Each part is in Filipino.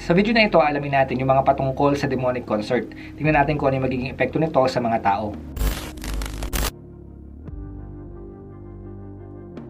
Sa video na ito, alamin natin yung mga patungkol sa demonic concert. Tingnan natin kung ano yung magiging epekto nito sa mga tao.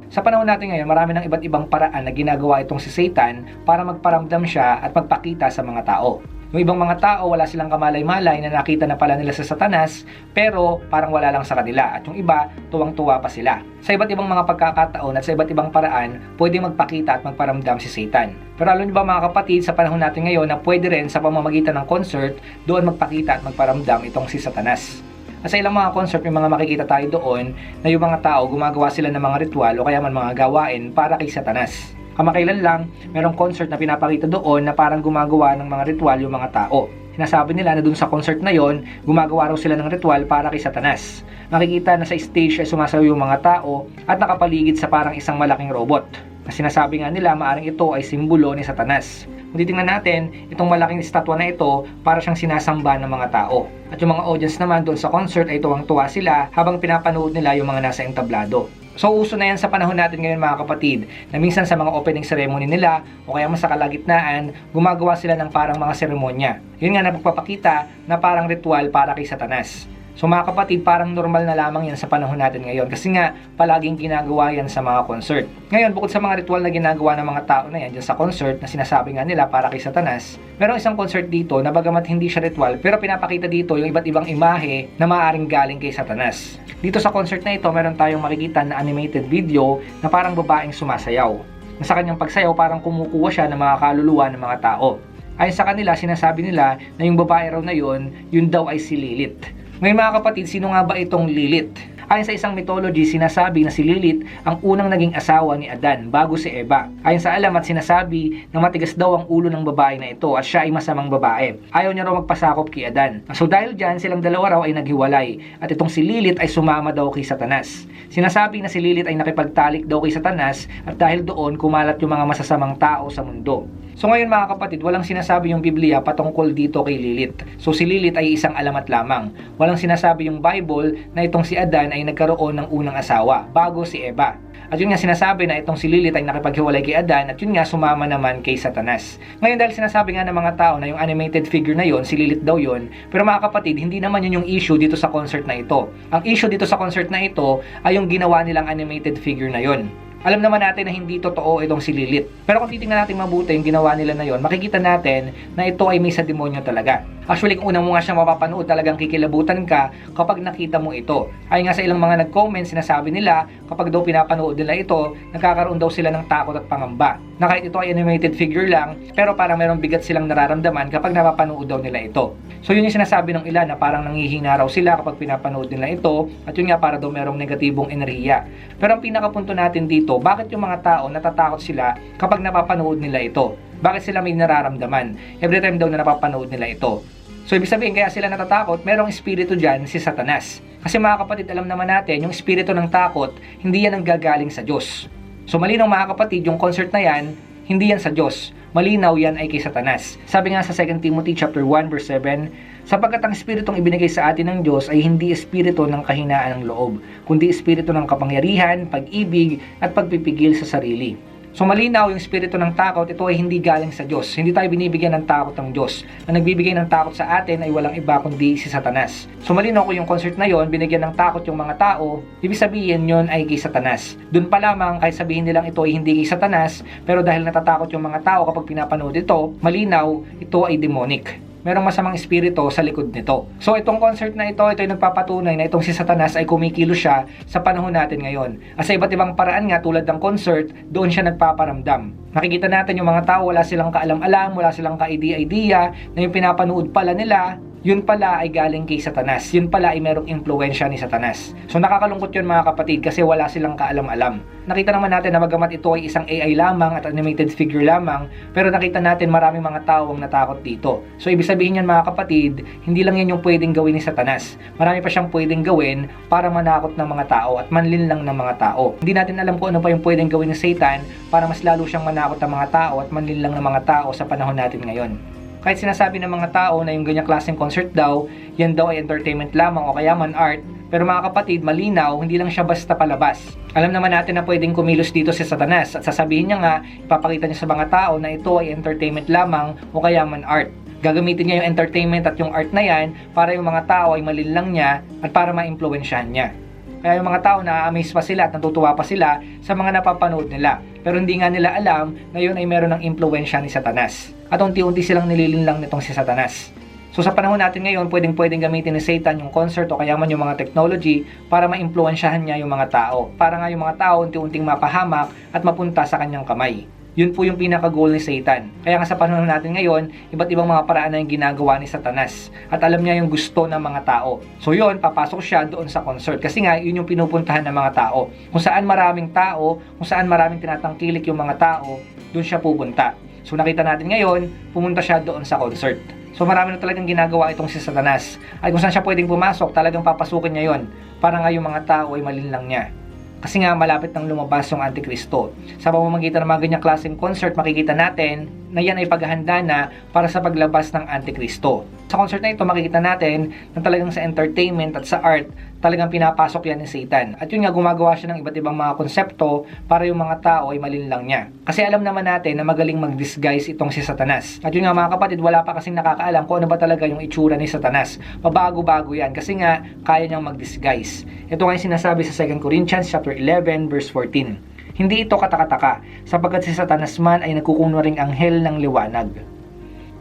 Sa panahon natin ngayon, marami ng iba't ibang paraan na ginagawa itong si Satan para magparamdam siya at magpakita sa mga tao. Yung ibang mga tao, wala silang kamalay-malay na nakita na pala nila sa Satanas, pero parang wala lang sa kanila. At yung iba, tuwang-tuwa pa sila. Sa iba't ibang mga pagkakataon at sa iba't ibang paraan, pwede magpakita at magparamdam si Satan. Pero alam niyo ba mga kapatid, sa panahon natin ngayon na pwede rin sa pamamagitan ng concert, doon magpakita at magparamdam itong si Satanas. At sa ilang mga concert, may mga makikita tayo doon na yung mga tao gumagawa sila ng mga ritual o kaya man mga gawain para kay Satanas. Kamakailan lang, merong concert na pinapakita doon na parang gumagawa ng mga ritual yung mga tao. Sinasabi nila na doon sa concert na yon, gumagawa raw sila ng ritual para kay Satanas. Makikita na sa stage ay sumasayaw yung mga tao at nakapaligid sa parang isang malaking robot. Na sinasabi nga nila maaring ito ay simbolo ni Satanas. Kung titingnan natin, itong malaking estatwa na ito para siyang sinasamba ng mga tao. At yung mga audience naman doon sa concert ay tuwang-tuwa sila habang pinapanood nila yung mga nasa entablado. So uso na yan sa panahon natin ngayon mga kapatid, na minsan sa mga opening ceremony nila o kaya sa kalagitnaan, gumagawa sila ng parang mga seremonya. Yun nga na pagpapakita na parang ritual para kay Satanas. So mga kapatid, parang normal na lamang yan sa panahon natin ngayon kasi nga palaging ginagawa yan sa mga concert. Ngayon, bukod sa mga ritual na ginagawa ng mga tao na yan dyan sa concert na sinasabi nga nila para kay Satanas, merong isang concert dito na bagamat hindi siya ritual pero pinapakita dito yung iba't ibang imahe na maaaring galing kay Satanas. Dito sa concert na ito, meron tayong makikita na animated video na parang babaeng sumasayaw. Na sa kanyang pagsayaw, parang kumukuha siya ng mga kaluluwa ng mga tao. Ayon sa kanila, sinasabi nila na yung babae raw na yun daw ay si Lilith. Ngayon mga kapatid, sino nga ba itong Lilith? Ayon sa isang mythology, sinasabi na si Lilith ang unang naging asawa ni Adan bago si Eva. Ayon sa alamat, sinasabi na matigas daw ang ulo ng babae na ito at siya ay masamang babae. Ayaw niya raw magpasakop kay Adan. So dahil dyan, silang dalawa raw ay naghiwalay at itong si Lilith ay sumama daw kay Satanas. Sinasabi na si Lilith ay nakipagtalik daw kay Satanas at dahil doon kumalat yung mga masasamang tao sa mundo. So ngayon mga kapatid, walang sinasabi yung Biblia patungkol dito kay Lilith. So si Lilith ay isang alamat lamang. Walang sinasabi yung Bible na itong si Adan ay nagkaroon ng unang asawa bago si Eva. At yun nga sinasabi na itong si Lilith ay nakipaghiwalay kay Adan at yun nga sumama naman kay Satanas. Ngayon dahil sinasabi nga ng mga tao na yung animated figure na yon, si Lilith daw yon, pero mga kapatid, hindi naman yun yung issue dito sa concert na ito. Ang issue dito sa concert na ito ay yung ginawa nilang animated figure na yon. Alam naman natin na hindi totoo itong si Lilith. Pero kung titingnan natin mabuti yung ginawa nila na yon, makikita natin na ito ay may sa demonyo talaga. Actually, kung unang mo nga siyang mapapanood, talagang kikilabutan ka kapag nakita mo ito. Ay nga sa ilang mga nag-comment, sinasabi nila kapag daw pinapanood nila ito, nagkakaroon daw sila ng takot at pangamba. Na kahit ito ay animated figure lang, pero parang merong bigat silang nararamdaman kapag napapanood daw nila ito. So yun yung sinasabi ng ilan na parang nanghihina raw sila kapag pinapanood nila ito, at yun nga para daw merong negatibong enerhiya. Pero ang pinakapunto natin dito, bakit yung mga tao natatakot sila kapag napapanood nila ito? Bakit sila may nararamdaman every time daw na napapanood nila ito? So ibig sabihin kaya sila natatakot, merong espiritu dyan si Satanas. Kasi mga kapatid, alam naman natin, yung espiritu ng takot, hindi yan ang gagaling sa Diyos. So malinaw mga kapatid, yung concert na yan, hindi yan sa Diyos. Malinaw yan ay kay Satanas. Sabi nga sa 2 Timothy chapter 1 verse 7, sapagkat ang espiritong ibinigay sa atin ng Diyos ay hindi espiritu ng kahinaan ng loob, kundi espiritu ng kapangyarihan, pag-ibig at pagpipigil sa sarili. So malinaw yung espiritu ng takot, ito ay hindi galing sa Diyos. Hindi tayo binibigyan ng takot ng Diyos. Ang nagbibigay ng takot sa atin ay walang iba kundi si Satanas. So malinaw ko yung concert na yon, binigyan ng takot yung mga tao, ibig sabihin yon ay kay Satanas. Doon pa lamang kahit sabihin nilang ito ay hindi kay Satanas, pero dahil natatakot yung mga tao kapag pinapanood ito, malinaw ito ay demonic. Merong masamang espiritu sa likod nito. So itong concert na ito ay nagpapatunay na itong si Satanas ay kumikilos siya sa panahon natin ngayon. At sa iba't ibang paraan nga tulad ng concert, doon siya nagpaparamdam. Nakikita natin yung mga tao wala silang kaalam-alam, wala silang ka-idea-idea na yung pinapanood pala nila, yun pala ay galing kay Satanas. Yun pala ay merong impluwensya ni Satanas. So nakakalungkot yun mga kapatid kasi wala silang kaalam-alam. Nakita naman natin na bagamat ito ay isang AI lamang at animated figure lamang, pero nakita natin maraming mga tao ang natakot dito. So ibig sabihin yan mga kapatid, hindi lang yan yung pwedeng gawin ni Satanas. Marami pa siyang pwedeng gawin para manakot ng mga tao at manlinlang ng mga tao. Hindi natin alam kung ano pa yung pwedeng gawin ni Satan para mas lalo siyang manakot ng mga tao at manlinlang ng mga tao sa panahon natin ngayon. Kahit sinasabi ng mga tao na yung ganyang klaseng concert daw, yan daw ay entertainment lamang o kaya man art, Pero mga kapatid, malinaw, hindi lang siya basta palabas. Alam naman natin na pwedeng kumilos dito si Satanas at sasabihin niya nga, ipapakita niya sa mga tao na ito ay entertainment lamang o kaya man art. Gagamitin niya yung entertainment at yung art na yan para yung mga tao ay malinlang niya at para ma-impluwensyahan niya. Kaya yung mga tao na-amaze pa sila at natutuwa pa sila sa mga napapanood nila. Pero hindi nga nila alam na yun ay meron ng impluwensya ni Satanas. At unti-unti silang nililinlang nitong si Satanas. So sa panahon natin ngayon, pwedeng gamitin ni Satan yung concert o kaya man yung mga technology para ma-impluwensyahan niya yung mga tao. Para nga yung mga tao unti-unting mapahamak at mapunta sa kanyang kamay. Yun po yung pinaka-goal ni Satan. Kaya nga sa panahon natin ngayon, iba't ibang mga paraan na yung ginagawa ni Satanas. At alam niya yung gusto ng mga tao. So yun, papasok siya doon sa concert. Kasi nga, yun yung pinupuntahan ng mga tao. Kung saan maraming tao, kung saan maraming tinatangkilik yung mga tao, doon siya pupunta. So nakita natin ngayon, pumunta siya doon sa concert. So marami na talagang ginagawa itong si Satanas. At kung saan siya pwedeng pumasok, talagang papasukin niya yon para nga yung mga tao ay malinlang niya. Kasi nga malapit nang lumabas yung Antikristo. Sa pamamagitan ng mga ganyang klaseng concert, makikita natin na yan ay paghahanda na para sa paglabas ng Antikristo. Sa concert na ito, makikita natin na talagang sa entertainment at sa art, talagang pinapasok yan ni Satan. At yun nga, gumagawa siya ng iba't ibang mga konsepto para yung mga tao ay malinlang niya. Kasi alam naman natin na magaling mag-disguise itong si Satanas. At yun nga mga kapatid, wala pa kasing nakakaalam kung ano ba talaga yung itsura ni Satanas. Pabago-bago yan kasi nga kaya niyang mag-disguise. Ito nga yung sinasabi sa 2 Corinthians chapter 11 verse 14. Hindi ito katakataka, sapagkat si Satanas man ay nagkukunwaring anghel ng liwanag.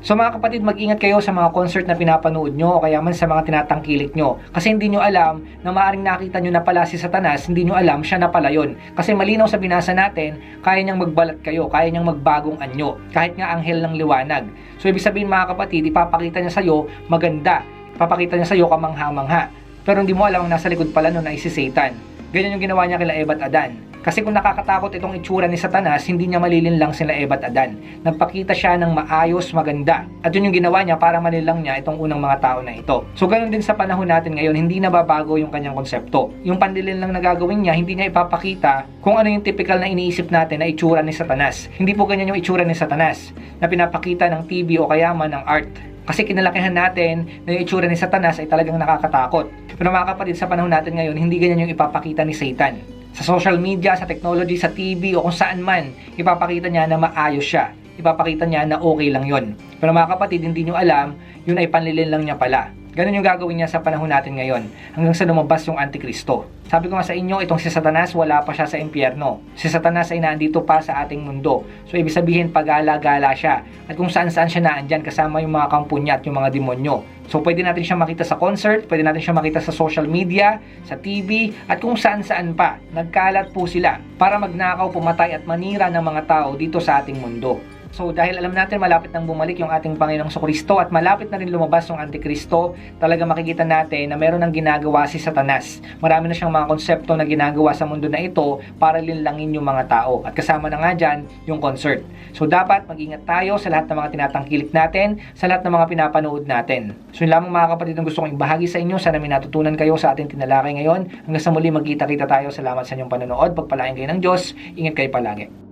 So mga kapatid, mag-ingat kayo sa mga concert na pinapanood nyo o kaya man sa mga tinatangkilik nyo. Kasi hindi nyo alam na maaaring nakita nyo na pala si Satanas, hindi nyo alam siya na pala yun. Kasi malinaw sa binasa natin, kaya niyang magbalat kayo, kaya niyang magbagong anyo, kahit nga anghel ng liwanag. So ibig sabihin mga kapatid, ipapakita niya sa'yo maganda, ipapakita niya sa'yo kamangha-mangha. Pero hindi mo alam ang nasa likod pala nun ay si Satan. Ganyan yung ginawa niya kila Eva at Adan. Kasi kung nakakatakot itong itsura ni Satanas, hindi niya malilinlang sila Eva at Adan. Nagpakita siya ng maayos, maganda. At yun yung ginawa niya para manilang niya itong unang mga tao na ito. So ganoon din sa panahon natin ngayon, hindi nababago yung kanyang konsepto. Yung panlilinlang na gagawin niya, hindi niya ipapakita kung ano yung typical na iniisip natin na itsura ni Satanas. Hindi po ganyan yung itsura ni Satanas na pinapakita ng TV o kaya man ng art. Kasi kinalakihan natin na yung itsura ni Satanas ay talagang nakakatakot. Pero mga kapatid, sa panahon natin ngayon, hindi ganyan yung ipapakita ni Satan. Sa social media, sa technology, sa TV o kung saan man, ipapakita niya na maayos siya. Ipapakita niya na okay lang yon. Pero mga kapatid, hindi nyo alam, yun ay panlilin lang niya pala. Ganun yung gagawin niya sa panahon natin ngayon hanggang sa lumabas yung Antikristo. Sabi ko nga sa inyo, itong si Satanas wala pa siya sa impyerno. Si Satanas ay nandito pa sa ating mundo. So ibig sabihin pagala-gala siya. At kung saan-saan siya naandyan kasama yung mga kampo niya at yung mga demonyo. So pwede natin siya makita sa concert, pwede natin siya makita sa social media, sa TV, at kung saan-saan pa. Nagkalat po sila para magnakaw, pumatay at manira ng mga tao dito sa ating mundo. So dahil alam natin malapit nang bumalik yung ating Panginoong Kristo at malapit na rin lumabas yung Antikristo, talaga makikita natin na meron ng ginagawa si Satanas. Marami na siyang mga konsepto na ginagawa sa mundo na ito para linlangin yung mga tao. At kasama na nga dyan yung concert. So dapat mag-ingat tayo sa lahat ng mga tinatangkilik natin, sa lahat ng mga pinapanood natin. So yun lamang mga kapatid ang gusto kong ibahagi sa inyo. Sana may natutunan kayo sa ating tinalakay ngayon. Hanggang sa muli magkita-kita tayo. Salamat sa inyong panonood. Pagpalain kayo ng Diyos. Ingat kayo palagi.